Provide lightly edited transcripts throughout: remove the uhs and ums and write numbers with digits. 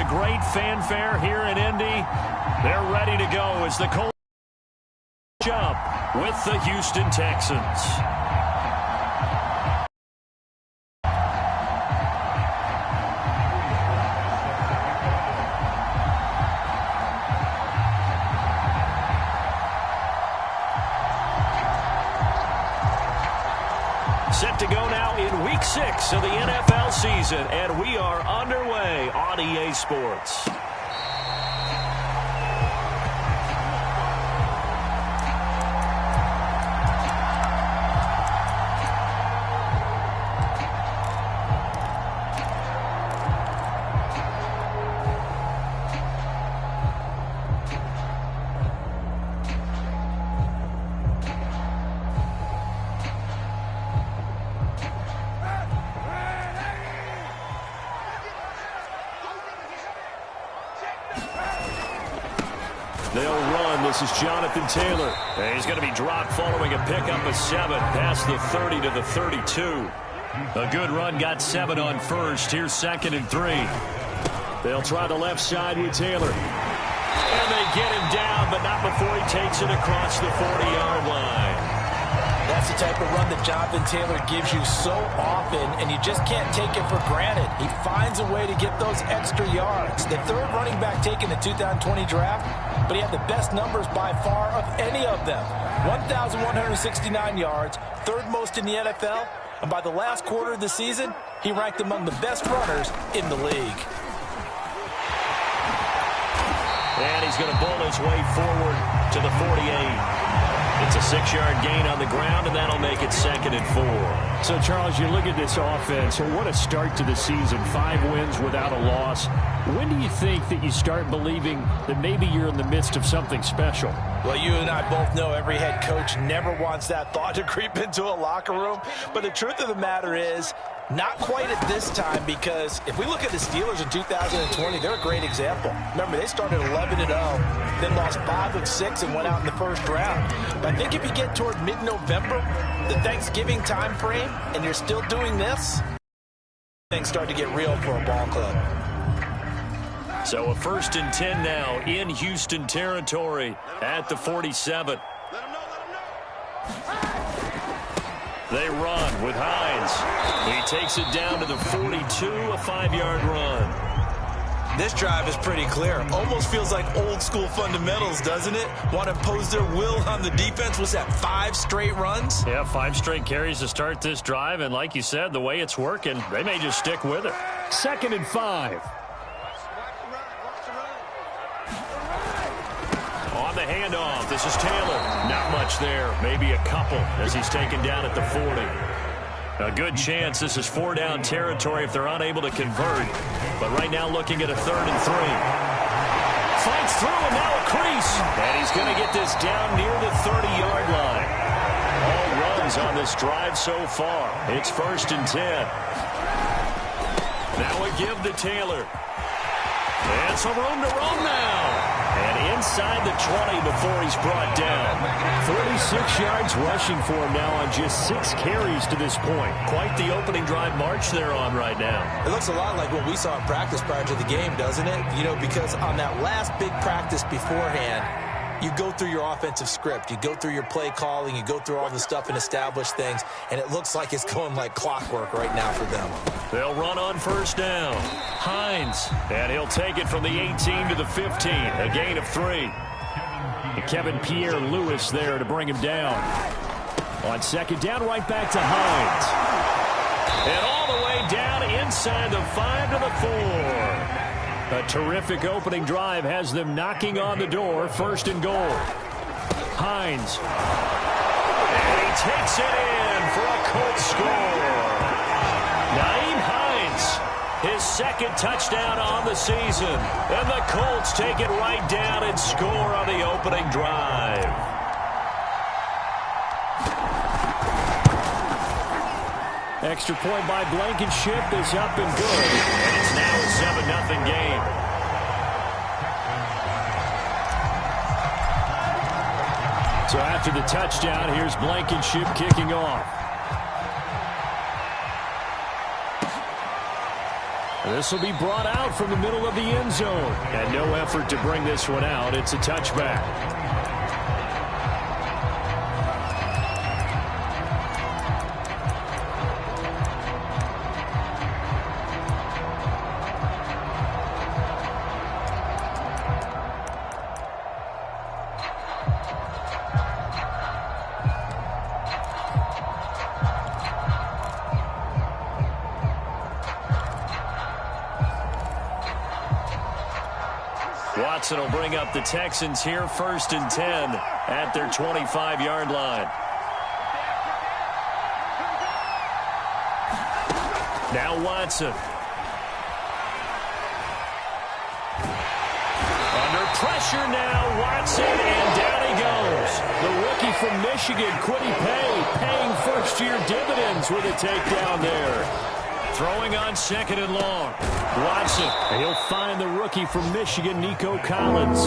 to great fanfare here in Indy. They're ready to go as the Colts jump with the Houston Texans. Set to go now in Week 6 of the NFL season, and we are underway on EA Sports. They'll run. This is Jonathan Taylor. And he's going to be dropped following a pickup of 7 past the 30 to the 32. A good run, got 7 on first. Here's 2nd and 3. They'll try the left side with Taylor. And they get him down, but not before he takes it across the 40-yard line. That's the type of run that Jonathan Taylor gives you so often, and you just can't take it for granted. He finds a way to get those extra yards. The third running back taken in the 2020 draft, but he had the best numbers by far of any of them. 1,169 yards, third most in the NFL, and by the last quarter of the season, he ranked among the best runners in the league. And he's going to bowl his way forward to the 48. It's a 6-yard gain on the ground, and that'll make it 2nd and 4. So, Charles, you look at this offense, and what a start to the season. 5 wins without a loss. When do you think that you start believing that maybe you're in the midst of something special? Well, you and I both know every head coach never wants that thought to creep into a locker room. But the truth of the matter is, not quite at this time, because if we look at the Steelers in 2020, they're a great example. Remember, they started 11-0, then lost 5 of 6 and went out in the first round. But I think if you get toward mid-November, the Thanksgiving time frame, and you're still doing this, things start to get real for a ball club. So a 1st and 10 now in Houston territory at the 47. They run with Hines. He takes it down to the 42, a 5-yard run. This drive is pretty clear. Almost feels like old school fundamentals, doesn't it? Want to impose their will on the defense. Was that 5 straight runs? Yeah, 5 straight carries to start this drive, and like you said, the way it's working, they may just stick with it. 2nd and 5. On the handoff, this is Taylor. Not much there, maybe a couple as he's taken down at the 40. A good chance this is 4-down territory if they're unable to convert. But right now looking at a 3rd and 3. Fights through and now a crease. And he's going to get this down near the 30-yard line. All runs on this drive so far. It's 1st and 10. Now a give to Taylor. And some room to roam now. And inside the 20 before he's brought down. 46 yards rushing for him now on just 6 carries to this point. Quite the opening drive march they're on right now. It looks a lot like what we saw in practice prior to the game, doesn't it? You know, because on that last big practice beforehand, you go through your offensive script. You go through your play calling. You go through all the stuff and establish things. And it looks like it's going like clockwork right now for them. They'll run on 1st down. Hines. And he'll take it from the 18 to the 15. A gain of 3. And Kevin Pierre-Louis there to bring him down. On 2nd down, right back to Hines. And all the way down inside the 5 to the 4. A terrific opening drive has them knocking on the door. 1st and goal. Hines. And he takes it in for a Colts score. Nyheim Hines, his 2nd touchdown on the season. And the Colts take it right down and score on the opening drive. Extra point by Blankenship is up and good. And it's now a 7-0 game. So after the touchdown, here's Blankenship kicking off. This will be brought out from the middle of the end zone. And no effort to bring this one out. It's a touchback. Watson will bring up the Texans here, 1st and 10 at their 25-yard line. Now Watson. Under pressure now, Watson, and down he goes. The rookie from Michigan, Kwity Paye, paying first-year dividends with a takedown there. Throwing on 2nd and long. Watson, he'll find the rookie from Michigan, Nico Collins.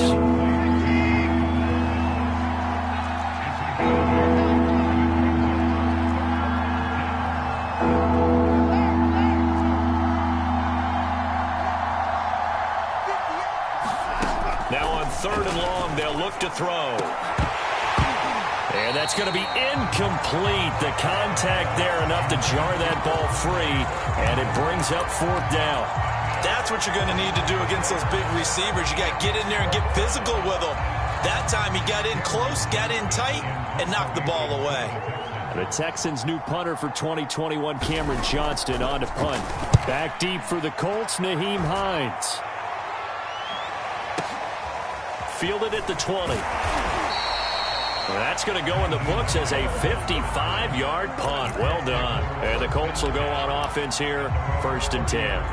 Now on 3rd and long, they'll look to throw. And that's going to be incomplete. The contact there enough to jar that ball free, and it brings up 4th down. That's what you're going to need to do against those big receivers. You got to get in there and get physical with them. That time he got in close, got in tight, and knocked the ball away. The Texans' new punter for 2021, Cameron Johnston, on to punt. Back deep for the Colts, Nyheim Hines. Fielded at the 20. That's going to go in the books as a 55-yard punt. Well done. And the Colts will go on offense here, 1st and 10.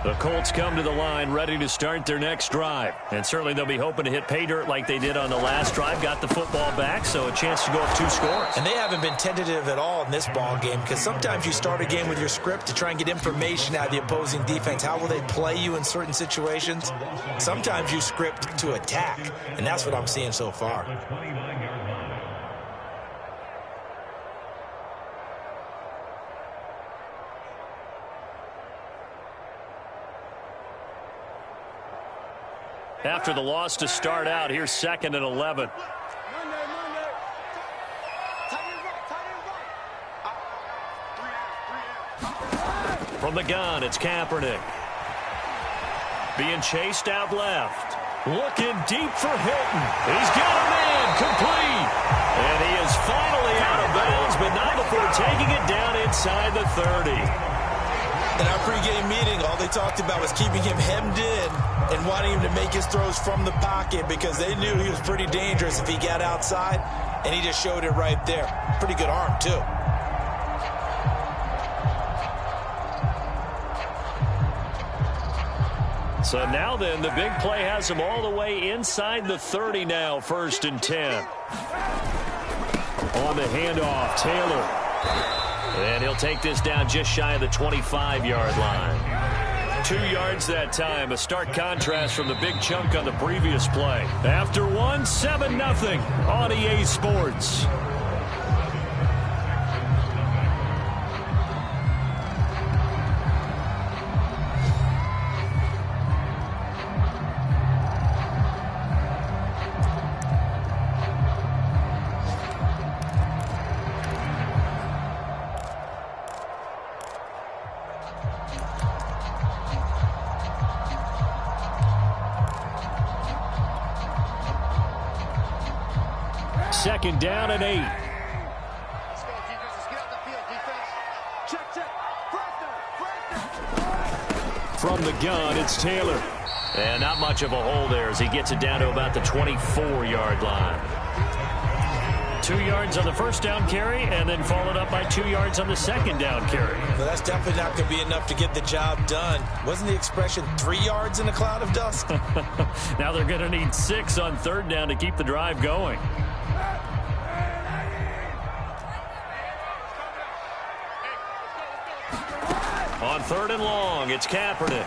The Colts come to the line ready to start their next drive. And certainly they'll be hoping to hit pay dirt like they did on the last drive. Got the football back, so a chance to go up 2 scores. And they haven't been tentative at all in this ball game, because sometimes you start a game with your script to try and get information out of the opposing defense. How will they play you in certain situations? Sometimes you script to attack, and that's what I'm seeing so far. After the loss to start out, here's 2nd and 11. From the gun, it's Kaepernick. Being chased out left. Looking deep for Hilton. He's got a man complete. And he is finally out of bounds, but not before taking it down inside the 30. In our pregame meeting, all they talked about was keeping him hemmed in and wanting him to make his throws from the pocket, because they knew he was pretty dangerous if he got outside, and he just showed it right there. Pretty good arm, too. So now then, the big play has him all the way inside the 30 now, 1st and 10. On the handoff, Taylor. And he'll take this down just shy of the 25-yard line. 2 yards that time. A stark contrast from the big chunk on the previous play. After 1, 7-0 on EA Sports. Second down and 8. Let's go, defense. Let's get out the field, defense. Check. From the gun, it's Taylor. And not much of a hole there as he gets it down to about the 24-yard line. 2 yards on the first down carry, and then followed up by 2 yards on the second down carry. Well, that's definitely not going to be enough to get the job done. Wasn't the expression 3 yards in a cloud of dust? Now they're going to need 6 on third down to keep the drive going. On 3rd and long, it's Kaepernick.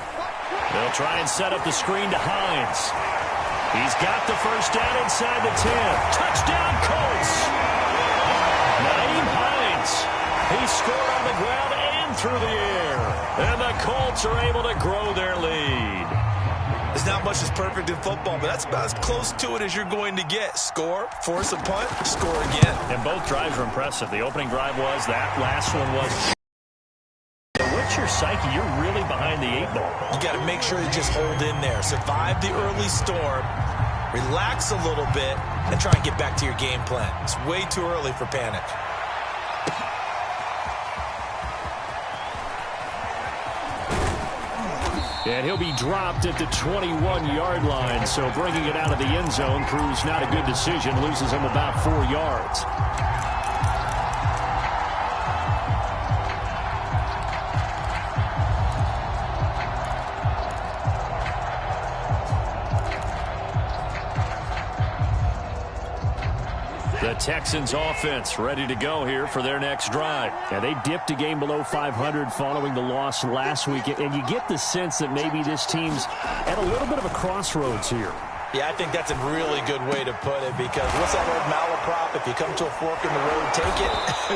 They'll try and set up the screen to Hines. He's got the first down inside the 10. Touchdown, Colts. Naeem Hines. He scored on the ground and through the air. And the Colts are able to grow their lead. There's not much that's perfect in football, but that's about as close to it as you're going to get. Score, force a punt, score again. And both drives were impressive. The opening drive was, that last one was. What's your psyche? You're really behind the 8 ball. You got to make sure you just hold in there. Survive the early storm, relax a little bit, and try and get back to your game plan. It's way too early for panic. And he'll be dropped at the 21-yard line. So bringing it out of the end zone proves not a good decision. Loses him about 4 yards. The Texans offense ready to go here for their next drive. Yeah, they dipped a game below 500 following the loss last week, and you get the sense that maybe this team's at a little bit of a crossroads here. Yeah, I think that's a really good way to put it, because what's that old malaprop? If you come to a fork in the road, take it.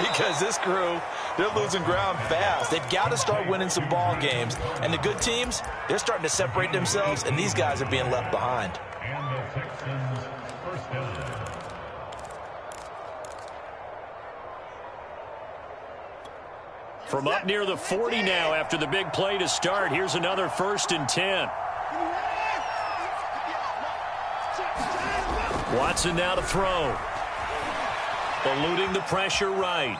Because this crew, they're losing ground fast. They've got to start winning some ball games. And the good teams, they're starting to separate themselves, and these guys are being left behind. And the Texans first down. From up near the 40 now after the big play to start. Here's another 1st and 10. Watson now to throw. Eluding the pressure right.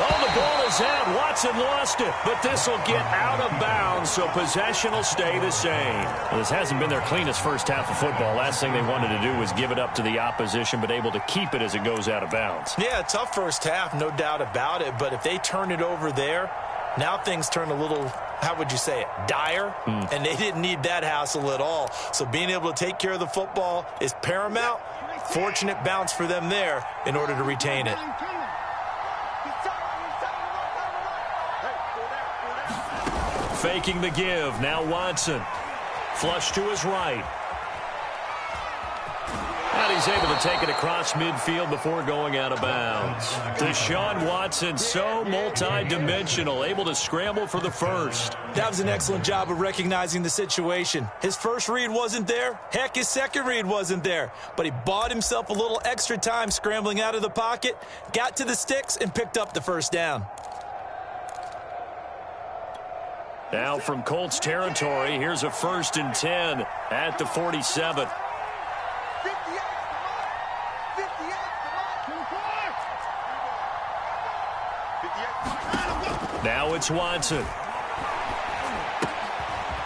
Oh, the ball is out. Watson lost it, but this will get out of bounds, so possession will stay the same. Well, this hasn't been their cleanest first half of football. Last thing they wanted to do was give it up to the opposition, but able to keep it as it goes out of bounds. Yeah, tough first half, no doubt about it, but if they turn it over there, now things turn a little, how would you say it, dire, and they didn't need that hassle at all. So being able to take care of the football is paramount. Fortunate bounce for them there in order to retain it. Faking the give. Now Watson. Flush to his right. And he's able to take it across midfield before going out of bounds. Deshaun Watson, so multi-dimensional, able to scramble for the first. That was an excellent job of recognizing the situation. His first read wasn't there. Heck, his second read wasn't there. But he bought himself a little extra time scrambling out of the pocket, got to the sticks, and picked up the first down. Now from Colts territory, here's a 1st and 10 at the 47. Now it's Watson.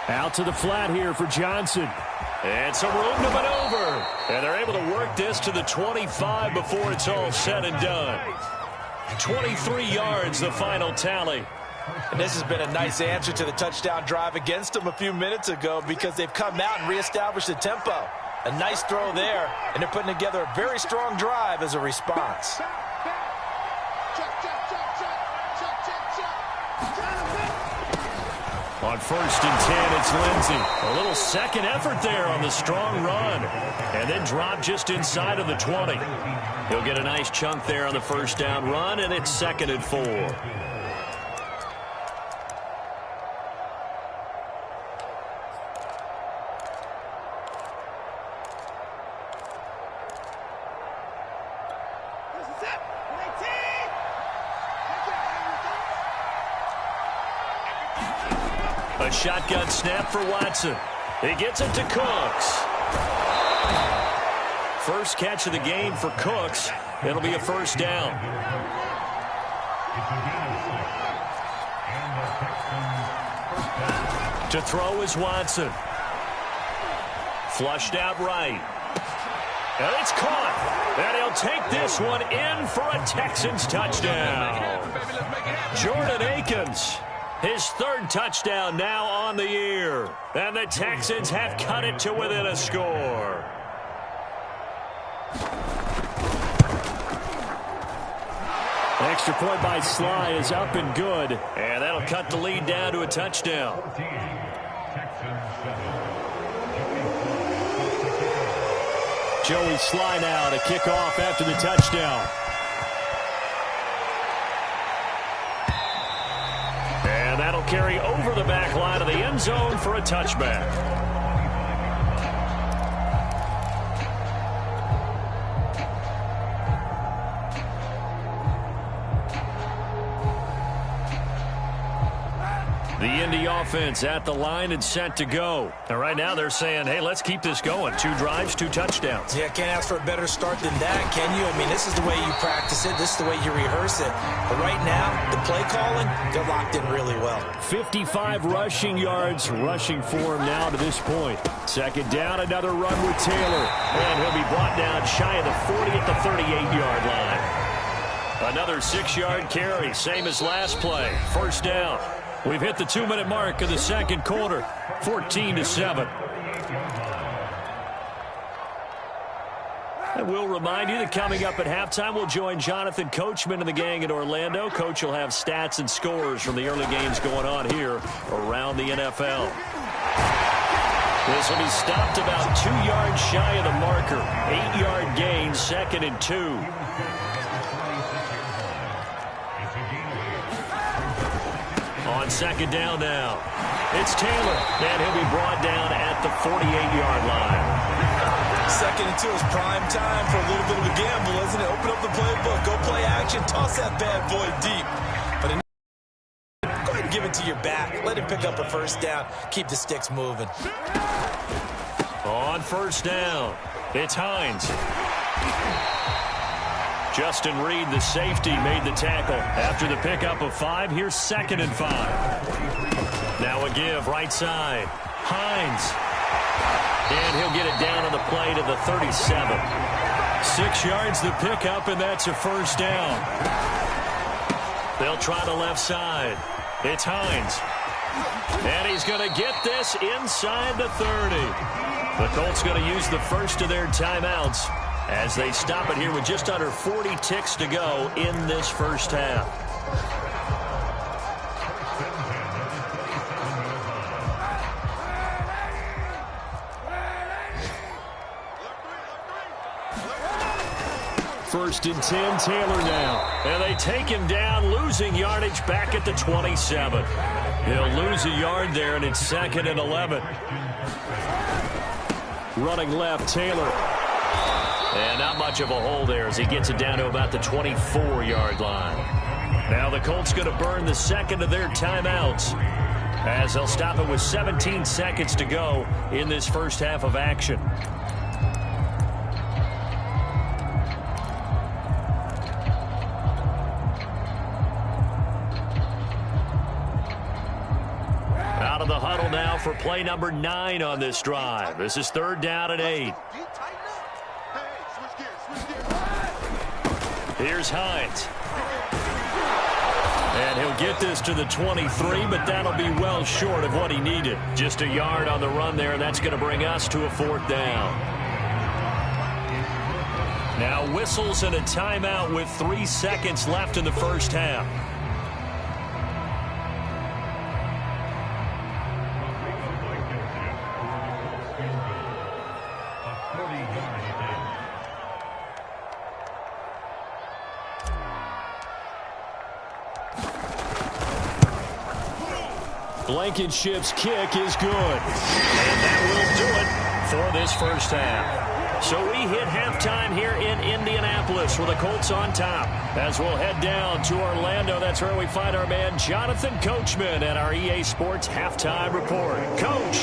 Out to the flat here for Johnson. And some room to maneuver. And they're able to work this to the 25 before it's all said and done. 23 yards, the final tally. And this has been a nice answer to the touchdown drive against them a few minutes ago, because they've come out and reestablished the tempo. A nice throw there, and they're putting together a very strong drive as a response. On 1st and 10, it's Lindsey. A little second effort there on the strong run. And then drop just inside of the 20. He'll get a nice chunk there on the first down run, and it's 2nd and 4. A shotgun snap for Watson. He gets it to Cooks. First catch of the game for Cooks. It'll be a first down. To throw is Watson. Flushed out right. And it's caught. And he'll take this one in for a Texans touchdown. Jordan Akins. His 3rd touchdown now on the year. And the Texans have cut it to within a score. Extra point by Sly is up and good. And that'll cut the lead down to a touchdown. Joey Sly now to kick off after the touchdown. And that'll carry over the back line of the end zone for a touchback. The Indy offense at the line and set to go. And right now they're saying, hey, let's keep this going. 2 drives, 2 touchdowns. Yeah, can't ask for a better start than that, can you? I mean, this is the way you practice it. This is the way you rehearse it. But right now, the play calling, they're locked in really well. 55 rushing yards rushing for him now to this point. Second down, another run with Taylor. And he'll be brought down shy of the 40 at the 38-yard line. Another 6-yard carry, same as last play. First down. We've hit the 2-minute mark of the second quarter, 14-7. And we'll remind you that coming up at halftime, we'll join Jonathan Coachman and the gang in Orlando. Coach will have stats and scores from the early games going on here around the NFL. This will be stopped about 2 yards shy of the marker. 8-yard gain, 2nd and 2. On second down now, it's Taylor, and he'll be brought down at the 48-yard line. 2nd and 2 is prime time for a little bit of a gamble, isn't it? Open up the playbook, go play action, toss that bad boy deep. But go ahead and give it to your back. Let him pick up a first down. Keep the sticks moving. On first down, it's Hines. Justin Reed, the safety, made the tackle. After the pickup of 5, here's 2nd and 5. Now a give, right side. Hines. And he'll get it down on the play to the 37. 6 yards the pickup, and that's a first down. They'll try the left side. It's Hines. And he's going to get this inside the 30. The Colts going to use the first of their timeouts as they stop it here with just under 40 ticks to go in this first half. First and 10, Taylor now. And they take him down, losing yardage back at the 27. He'll lose a yard there, and it's 2nd and 11. Running left, Taylor. And not much of a hole there as he gets it down to about the 24-yard line. Now the Colts going to burn the second of their timeouts as they'll stop it with 17 seconds to go in this first half of action. Out of the huddle now for play number 9 on this drive. This is 3rd down and 8. Here's Hines. And he'll get this to the 23, but that'll be well short of what he needed. Just a yard on the run there, and that's going to bring us to a 4th down. Now whistles and a timeout with 3 seconds left in the first half. Blankenship's kick is good. And that will do it for this first half. So we hit halftime here in Indianapolis with the Colts on top. As we'll head down to Orlando, that's where we find our man Jonathan Coachman at our EA Sports Halftime Report. Coach.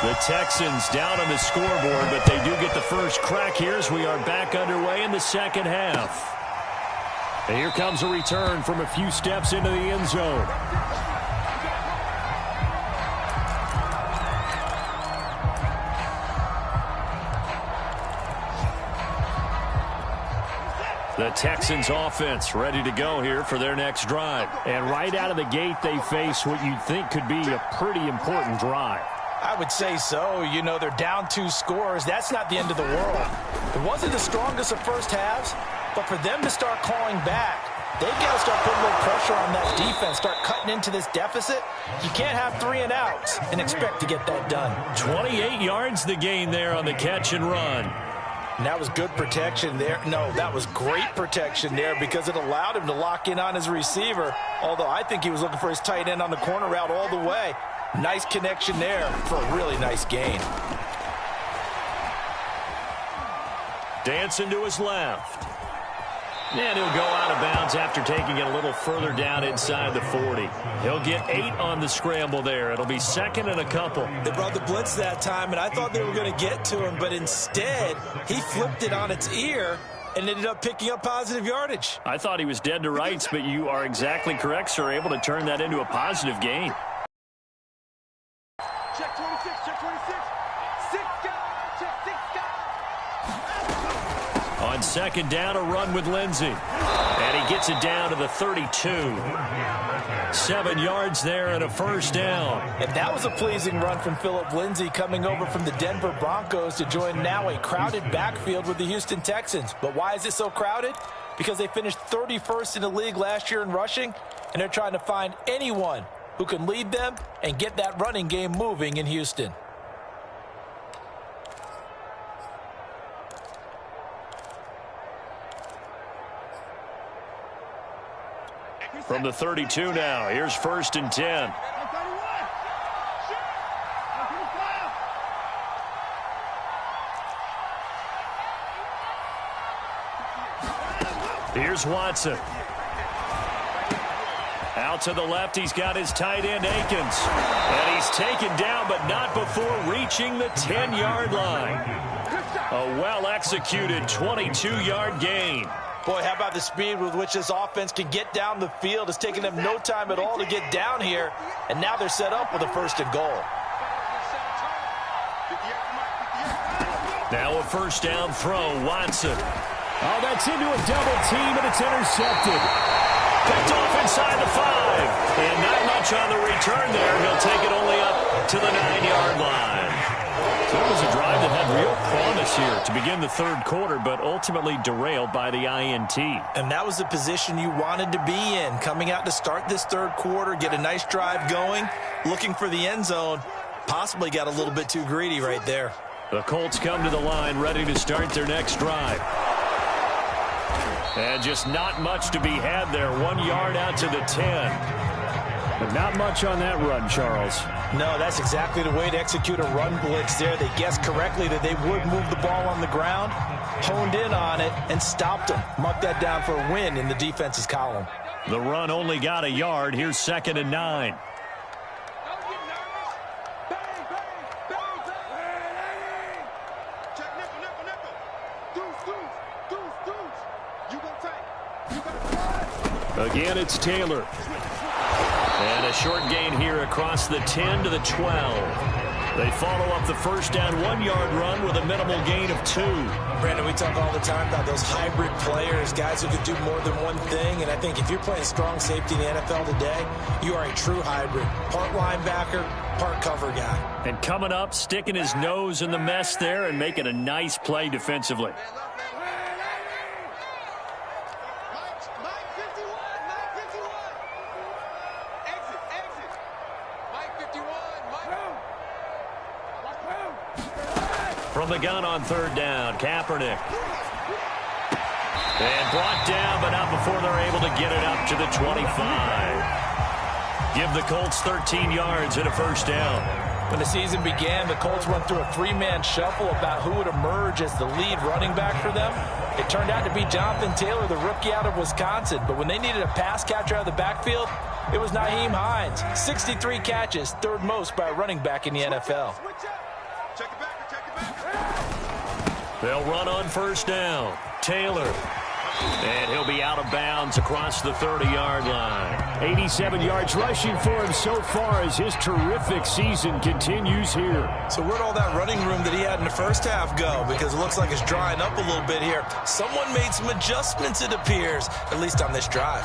The Texans down on the scoreboard, but they do get the first crack here as we are back underway in the second half. And here comes a return from a few steps into the end zone. The Texans offense ready to go here for their next drive. And right out of the gate, they face what you'd think could be a pretty important drive. I would say so. You know, they're down 2 scores. That's not the end of the world. It wasn't the strongest of first halves, But for them to start clawing back, they've got to start putting a little pressure on that defense, start cutting into this deficit. You can't have 3 and outs and expect to get that done. 28 yards the gain there on the catch and run. And that was good protection there. No, that was great protection there because it allowed him to lock in on his receiver, although I think he was looking for his tight end on the corner route all the way. Nice connection there for a really nice gain. Dancing to his left. And he'll go out of bounds after taking it a little further down inside the 40. He'll get 8 on the scramble there. It'll be 2nd and a couple. They brought the blitz that time, and I thought they were going to get to him, but instead, he flipped it on its ear and ended up picking up positive yardage. I thought he was dead to rights, but you are exactly correct, sir. Able to turn that into a positive gain. Check 26, check 26. 6 guys, check 6 guys. On 2nd down, a run with Lindsey. And he gets it down to the 32. 7 yards there and a 1st down. And that was a pleasing run from Phillip Lindsay coming over from the Denver Broncos to join now a crowded backfield with the Houston Texans. But why is it so crowded? Because they finished 31st in the league last year in rushing, and they're trying to find anyone who can lead them and get that running game moving in Houston. From the 32 now, here's 1st and 10. Here's Watson. Out to the left, he's got his tight end, Akins. And he's taken down, but not before reaching the 10-yard line. A well-executed 22-yard gain. Boy, how about the speed with which this offense can get down the field? It's taken them no time at all to get down here, and now they're set up with a 1st and goal. Now a 1st down throw, Watson. Oh, that's into a double team, and it's intercepted. Picked off inside the 5. And not much on the return there. He'll take it only up to the 9-yard line. So it was a drive that had real promise here to begin the 3rd quarter, but ultimately derailed by the INT. And that was the position you wanted to be in, coming out to start this 3rd quarter, get a nice drive going, looking for the end zone. Possibly got a little bit too greedy right there. The Colts come to the line ready to start their next drive. And just not much to be had there. 1 yard out to the 10. But not much on that run, Charles. No, that's exactly the way to execute a run blitz there. They guessed correctly that they would move the ball on the ground, honed in on it, and stopped them. Mark that down for a win in the defense's column. The run only got a yard. Here's 2nd and 9. Again, it's Taylor. And a short gain here across the 10 to the 12. They follow up the 1st down 1-yard run with a minimal gain of 2. Brandon, we talk all the time about those hybrid players, guys who could do more than one thing. And I think if you're playing strong safety in the NFL today, you are a true hybrid. Part linebacker, part cover guy. And coming up, sticking his nose in the mess there and making a nice play defensively. From the gun on 3rd down, Kaepernick. And brought down, but not before they're able to get it up to the 25. Give the Colts 13 yards and a 1st down. When the season began, the Colts went through a 3-man shuffle about who would emerge as the lead running back for them. It turned out to be Jonathan Taylor, the rookie out of Wisconsin. But when they needed a pass catcher out of the backfield, it was Nyheim Hines. 63 catches, 3rd most by a running back in the NFL. They'll run on 1st down. Taylor. And he'll be out of bounds across the 30-yard line. 87 yards rushing for him so far as his terrific season continues here. So where'd all that running room that he had in the 1st half go? Because it looks like it's drying up a little bit here. Someone made some adjustments, it appears, at least on this drive.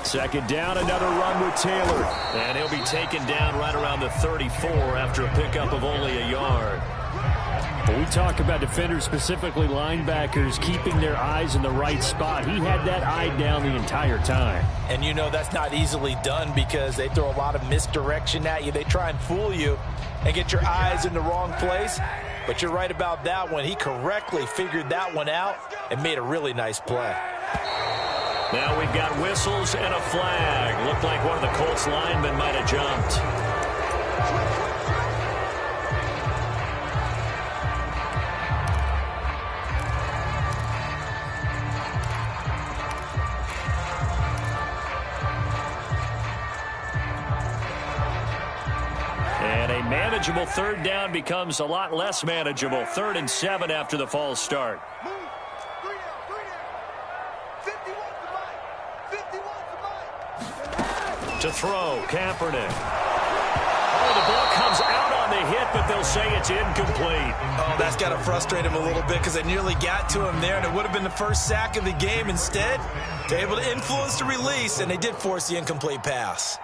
Second down, another run with Taylor. And he'll be taken down right around the 34 after a pickup of only a yard. When we talk about defenders, specifically linebackers, keeping their eyes in the right spot, he had that eye down the entire time. And you know that's not easily done because they throw a lot of misdirection at you. They try and fool you and get your eyes in the wrong place. But you're right about that one. He correctly figured that one out and made a really nice play. Now we've got whistles and a flag. Looked like one of the Colts linemen might have jumped. And a manageable third down becomes a lot less manageable. 3rd and 7 after the false start. To throw, Kaepernick. Oh, the ball comes out on the hit, but they'll say it's incomplete. Oh, that's got to frustrate him a little bit because they nearly got to him there, and it would have been the first sack of the game. Instead, they're able to influence the release, and they did force the incomplete pass.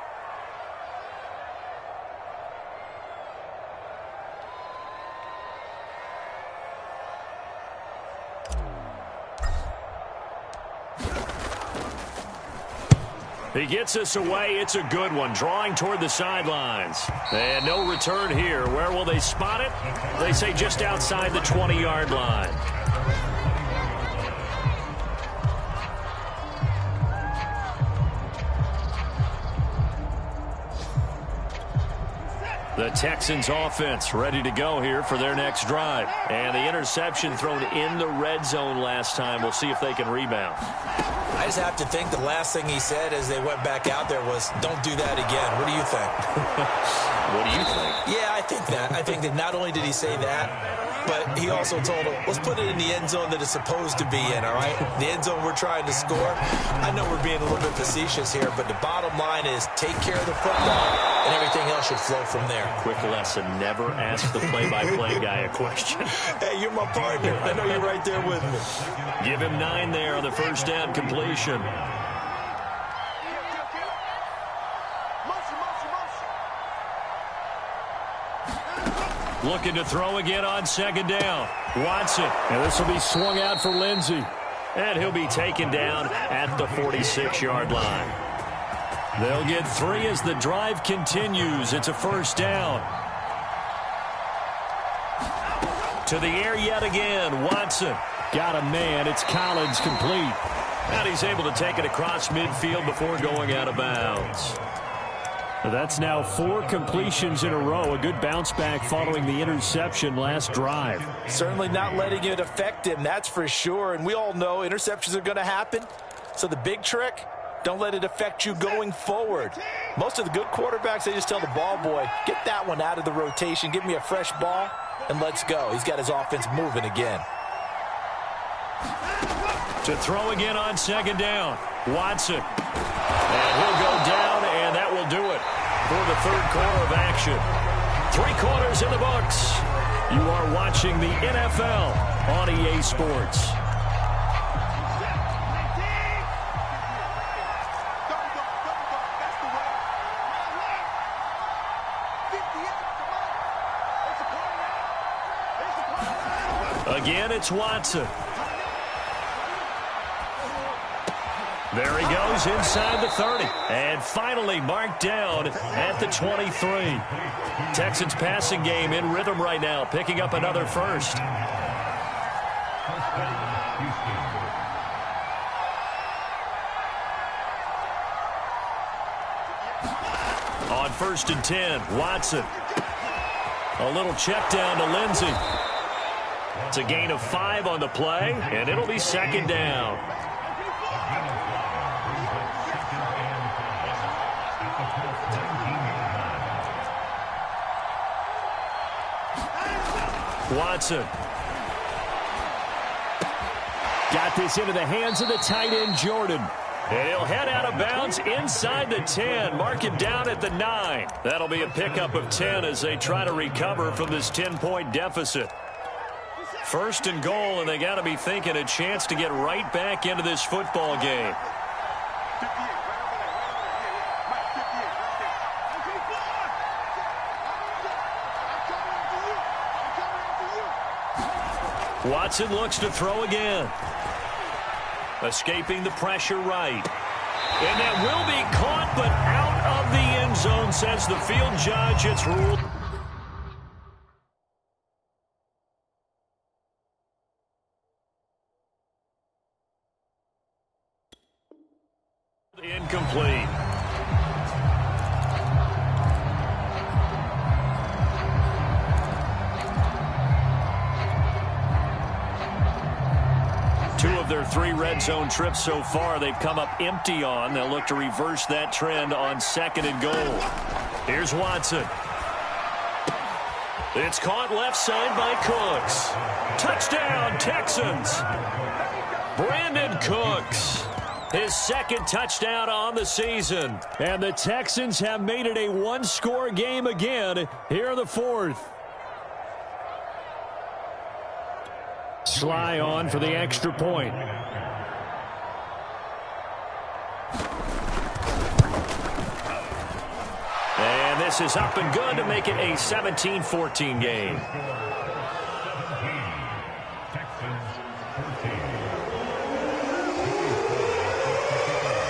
He gets us away. It's a good one. Drawing toward the sidelines. And no return here. Where will they spot it? They say just outside the 20-yard line. The Texans offense ready to go here for their next drive. And the interception thrown in the red zone last time. We'll see if they can rebound. I just have to think the last thing he said as they went back out there was, don't do that again. What do you think? What do you think? Yeah, I think that. I think that not only did he say that, but he also told him, let's put it in the end zone that it's supposed to be in, all right? The end zone we're trying to score. I know we're being a little bit facetious here, but the bottom line is take care of the football, and everything else should flow from there. Quick lesson, never ask the play-by-play guy a question. Hey, you're my partner. I know you're right there with me. Give him 9 there on the first down completion. Looking to throw again on second down. Watson. And this will be swung out for Lindsey. And he'll be taken down at the 46-yard line. They'll get 3 as the drive continues. It's a first down. To the air yet again. Watson. Got a man. It's Collins complete. And he's able to take it across midfield before going out of bounds. That's now 4 completions in a row. A good bounce back following the interception last drive. Certainly not letting it affect him, that's for sure. And we all know interceptions are going to happen. So the big trick, don't let it affect you going forward. Most of the good quarterbacks, they just tell the ball boy, get that one out of the rotation, give me a fresh ball, and let's go. He's got his offense moving again. To throw again on second down. Watson. And he'll go down, and that will do it for the third quarter of action. 3 quarters in the books. You are watching the NFL on EA Sports. Again, it's Watson. There he goes inside the 30. And finally marked down at the 23. Texans passing game in rhythm right now, picking up another first. On 1st and 10, Watson. A little check down to Lindsey. It's a gain of 5 on the play, and it'll be second down. Watson. Got this into the hands of the tight end, Jordan. And he'll head out of bounds inside the 10. Mark him down at the 9. That'll be a pickup of 10 as they try to recover from this 10-point deficit. 1st and goal, and they got to be thinking a chance to get right back into this football game. Watson looks to throw again. Escaping the pressure right. And that will be caught, but out of the end zone, says the field judge. It's ruled. Incomplete. Two of their 3 red zone trips so far, they've come up empty on. They'll look to reverse that trend on 2nd and goal. Here's Watson. It's caught left side by Cooks. Touchdown, Texans. Brandon Cooks. His 2nd touchdown on the season. And the Texans have made it a one-score game again here in the 4th. Sly on for the extra point. And this is up and good to make it a 17-14 game.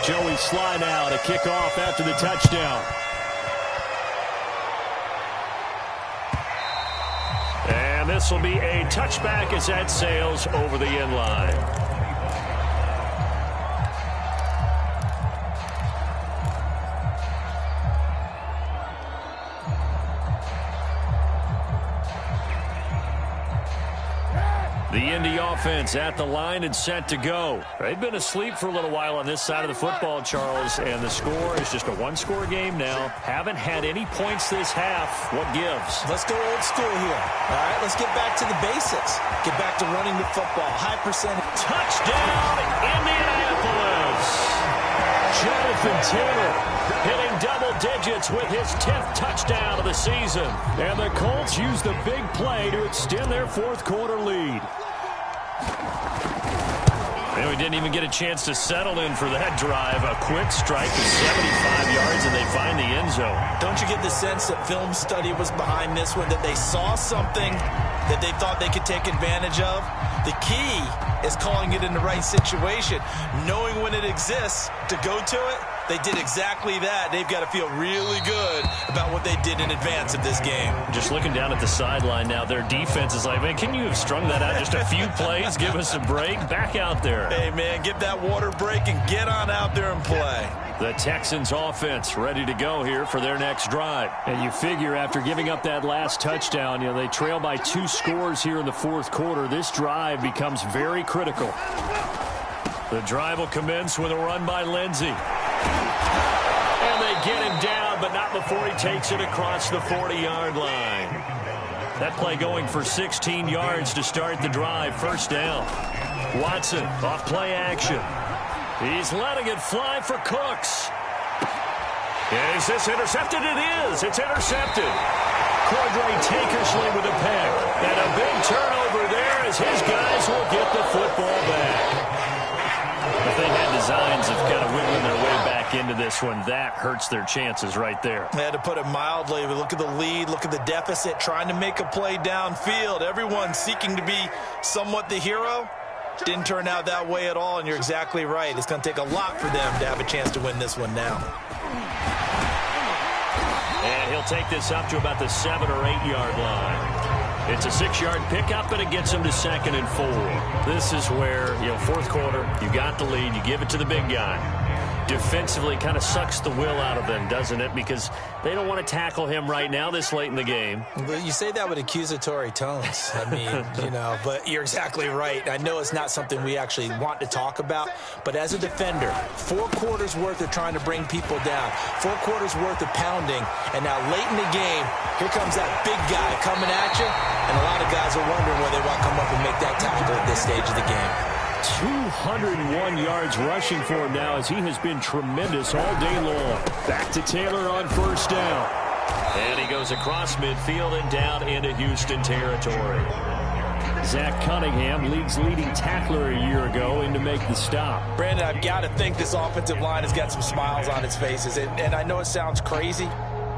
Joey Sly now to kick off after the touchdown. And this will be a touchback as that sails over the end line. The Indy offense at the line and set to go. They've been asleep for a little while on this side of the football, Charles, and the score is just a one-score game now. Haven't had any points this half. What gives? Let's go old school here. All right, let's get back to the basics. Get back to running the football. High percentage. Touchdown, Indianapolis! Jonathan Taylor hitting double digits with his 10th touchdown of the season. And the Colts use the big play to extend their 4th quarter lead. And we didn't even get a chance to settle in for that drive. A quick strike of 75 yards, and they find the end zone. Don't you get the sense that film study was behind this one, that they saw something that they thought they could take advantage of? The key is calling it in the right situation, knowing when it exists to go to it. They did exactly that. They've got to feel really good about what they did in advance of this game. Just looking down at the sideline now, their defense is like, man, can you have strung that out just a few plays? Give us a break. Back out there. Hey, man, get that water break and get on out there and play. The Texans offense ready to go here for their next drive. And you figure after giving up that last touchdown, they trail by 2 scores here in the 4th quarter. This drive becomes very critical. The drive will commence with a run by Lindsey. And they get him down, but not before he takes it across the 40-yard line. That play going for 16 yards to start the drive. 1st down. Watson off play action. He's letting it fly for Cooks. Is this intercepted? It is. It's intercepted. Cordray Tankersley with a pick. And a big turnover there as his guys will get the football back. If they had designs of kind of wiggling their way back into this one, that hurts their chances right there. They had to put it mildly. Look at the lead. Look at the deficit. Trying to make a play downfield. Everyone seeking to be somewhat the hero. Didn't turn out that way at all, and you're exactly right. It's going to take a lot for them to have a chance to win this one now. And he'll take this up to about the 7 or 8 yard line. It's a 6-yard pickup, and it gets him to 2nd and 4. This is where, 4th quarter, you got the lead, you give it to the big guy. Defensively kind of sucks the will out of them, doesn't it? Because they don't want to tackle him right now this late in the game. But you say that with accusatory tones. I mean, but you're exactly right. I know it's not something we actually want to talk about, but as a defender, 4 quarters worth of trying to bring people down, 4 quarters worth of pounding, and now late in the game, here comes that big guy coming at you, and a lot of guys are wondering whether they want to come up and make that tackle at this stage of the game. 201 yards rushing for him now as he has been tremendous all day long. Back to Taylor on 1st down. And he goes across midfield and down into Houston territory. Zach Cunningham, league's leading tackler a year ago, in to make the stop. Brandon, I've got to think this offensive line has got some smiles on its faces. And I know it sounds crazy,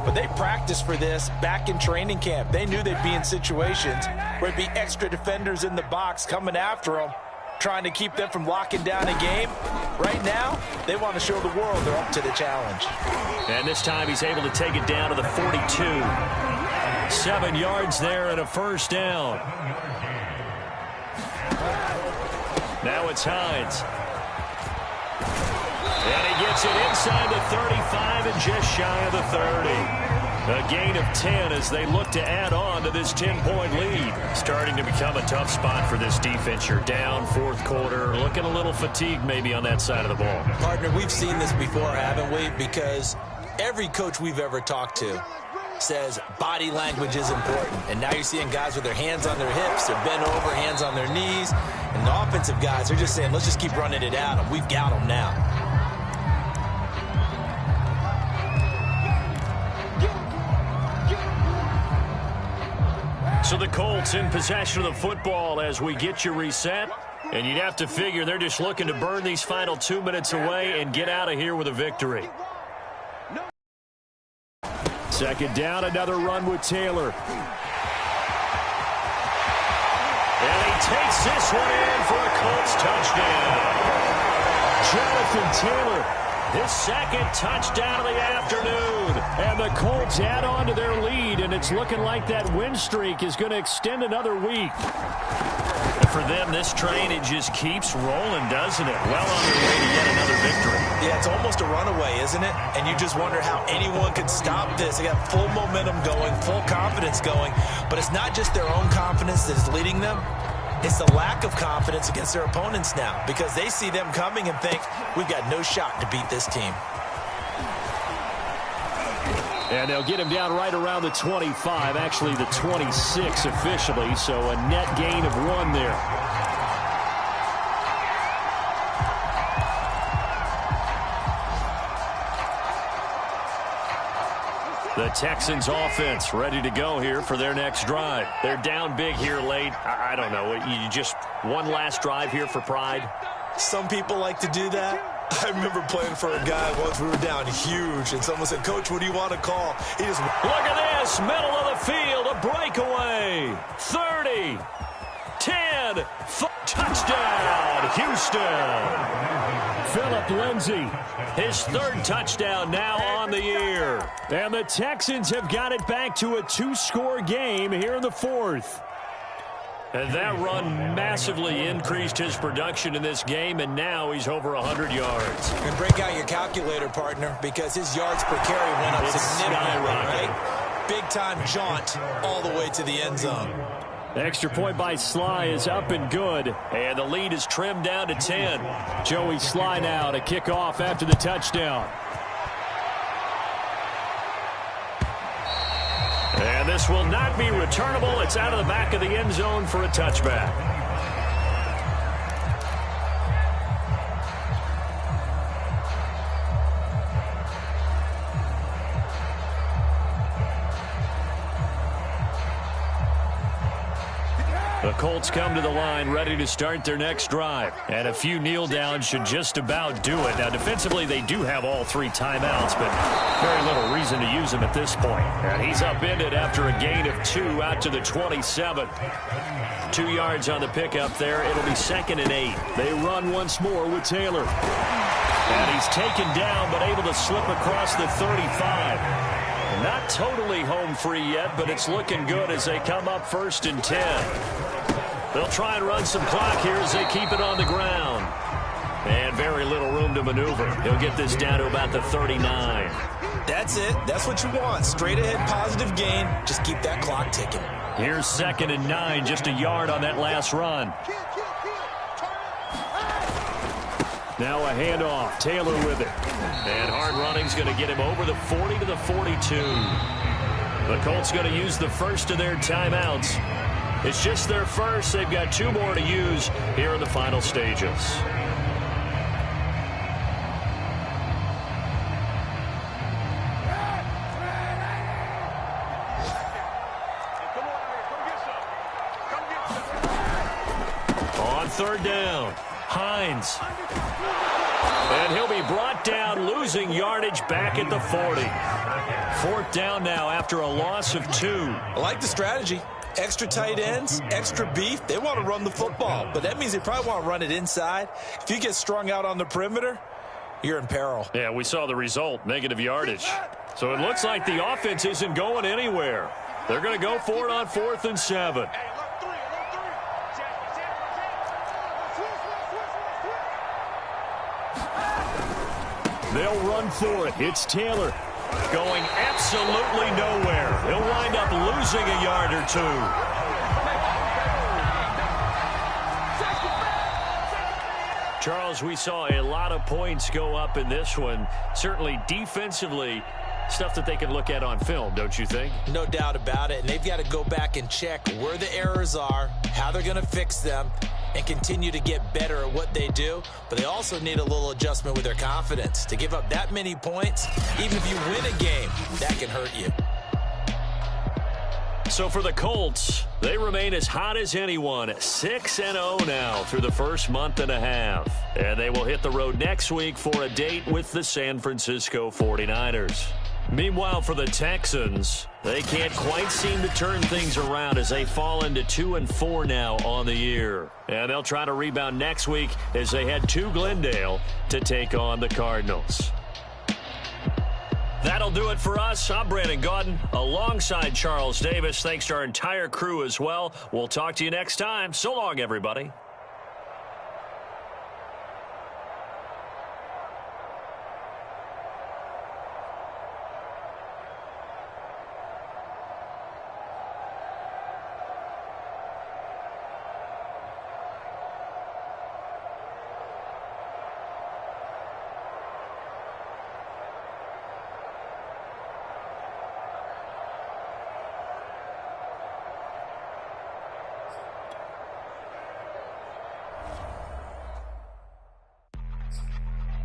but they practiced for this back in training camp. They knew they'd be in situations where it'd be extra defenders in the box coming after them, trying to keep them from locking down a game. Right now, they want to show the world they're up to the challenge. And this time he's able to take it down to the 42. 7 yards there and a first down. Now it's Hines. And he gets it inside the 35 and just shy of the 30. A gain of 10 as they look to add on to this 10-point lead. Starting to become a tough spot for this defense. You're down fourth quarter, looking a little fatigued maybe on that side of the ball. Partner, we've seen this before, haven't we? Because every coach we've ever talked to says body language is important. And now you're seeing guys with their hands on their hips, they're bent over, hands on their knees. And the offensive guys are just saying, let's just keep running it out, and we've got them now. So the Colts in possession of the football as we get you reset. And you'd have to figure they're just looking to burn these final 2 minutes away and get out of here with a victory. Second down, another run with Taylor. And he takes this one in for a Colts touchdown. Jonathan Taylor, his second touchdown of the afternoon. And the Colts add on to their lead, and it's looking like that win streak is going to extend another week. For them, this train, it just keeps rolling, doesn't it? Well on their way to yet another victory. Yeah, it's almost a runaway, isn't it? And you just wonder how anyone could stop this. They got full momentum going, full confidence going. But it's not just their own confidence that is leading them. It's the lack of confidence against their opponents now, because they see them coming and think, we've got no shot to beat this team. And they'll get him down right around the 25, actually the 26 officially, so a net gain of 1 there. The Texans offense ready to go here for their next drive. They're down big here late. I don't know. You just one last drive here for pride? Some people like to do that. I remember playing for a guy once. We were down huge, and someone said, Coach, what do you want to call? He just... Look at this. Middle of the field. A breakaway. 30. 10. Touchdown. Houston. Phillip Lindsay, his third touchdown now on the year. And the Texans have got it back to a 2-score game here in the fourth. And that run massively increased his production in this game, and now he's over 100 yards. And break out your calculator, partner, because his yards per carry went up significantly, right? Big-time jaunt all the way to the end zone. Extra point by Sly is up and good. And the lead is trimmed down to 10. Joey Sly now to kick off after the touchdown. And this will not be returnable. It's out of the back of the end zone for a touchback. The Colts come to the line ready to start their next drive. And a few kneel downs should just about do it. Now, defensively, they do have all 3 timeouts, but very little reason to use them at this point. And he's upended after a gain of 2 out to the 27. 2 yards on the pickup there. It'll be 2nd and 8. They run once more with Taylor. And he's taken down, but able to slip across the 35. Not totally home free yet, but it's looking good as they come up 1st and 10. They'll try and run some clock here as they keep it on the ground. And very little room to maneuver. He'll get this down to about the 39. That's it. That's what you want. Straight ahead positive gain. Just keep that clock ticking. Here's 2nd and 9, just a yard on that last run. Now a handoff. Taylor with it. And hard running's going to get him over the 40 to the 42. The Colts going to use the first of their timeouts. It's just their first. They've got 2 more to use here in the final stages. On 3rd down, Hines. And he'll be brought down, losing yardage back at the 40. 4th down now after a loss of 2. I like the strategy. Extra tight ends, extra beef. They want to run the football, but that means they probably want to run it inside. If you get strung out on the perimeter, you're in peril. Yeah, we saw the result, negative yardage. So it looks like the offense isn't going anywhere. They're going to go for it on 4th and 7. They'll run for it. It's Taylor going absolutely nowhere. He'll wind up losing a yard or 2. Charles, we saw a lot of points go up in this one. Certainly defensively, stuff that they can look at on film, don't you think? No doubt about it. And they've got to go back and check where the errors are, how they're going to fix them, and continue to get better at what they do. But they also need a little adjustment with their confidence. To give up that many points, even if you win a game, that can hurt you. So for the Colts, they remain as hot as anyone, 6-0 now through the first month and a half. And they will hit the road next week for a date with the San Francisco 49ers. Meanwhile, for the Texans, they can't quite seem to turn things around as they fall into 2-4 now on the year. And they'll try to rebound next week as they head to Glendale to take on the Cardinals. That'll do it for us. I'm Brandon Gaudin alongside Charles Davis. Thanks to our entire crew as well. We'll talk to you next time. So long, everybody.